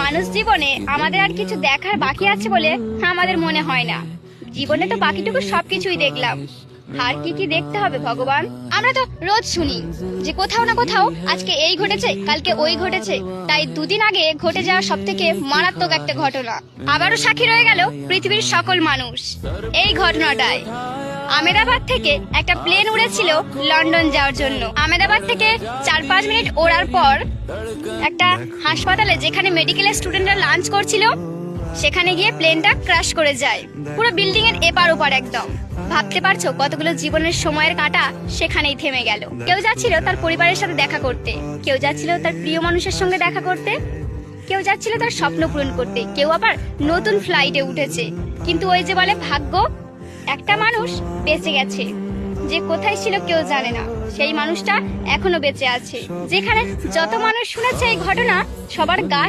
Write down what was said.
মানুষ জীবনে আমাদের আর কিছু দেখার বাকি আছে বলে আমাদের মনে হয় না। জীবনে তো বাকিটুকু সবকিছুই দেখলাম, আর কি কি দেখতে হবে ভগবান। আমরা তো রোজ শুনি যে কোথাও না কোথাও আজকে এই ঘটেছে, কালকে ওই ঘটেছে। তাই দুদিন আগে ঘটে যাওয়া সব থেকে মারাত্মক একটা ঘটনা আবারও সাক্ষী রয়ে গেল পৃথিবীর সকল মানুষ। এই ঘটনাটায় আহমেদাবাদ থেকে একটা প্লেন উড়েছিল লন্ডন যাওয়ার জন্য। আহমেদাবাদ থেকে 4-5 মিনিট ওড়ার পর একটা হাসপাতালে, যেখানে মেডিকেলের স্টুডেন্টরা লাঞ্চ করছিল, সেখানে গিয়ে প্লেনটা ক্র্যাশ করে যায়। পুরো বিল্ডিং এর এপার ওপার একদম। ভাবতে পারছো কতগুলো জীবনের সময়ের কাঁটা সেখানেই থেমে গেল। কেউ যাচ্ছিল তার পরিবারের সাথে দেখা করতে, কেউ যাচ্ছিল তার প্রিয় মানুষের সঙ্গে দেখা করতে, কেউ যাচ্ছিল তার স্বপ্ন পূরণ করতে, কেউ আবার নতুন ফ্লাইটে উঠেছে। কিন্তু ওই যে বলে ভাগ্য, একটা মানুষ বেঁচে গেছে, যে কোথায় ছিল কেউ জানে না। সেই মানুষটা এখনো বেঁচে আছে। যেখানে যত মানুষ শুনেছে এই ঘটনা, সবার গা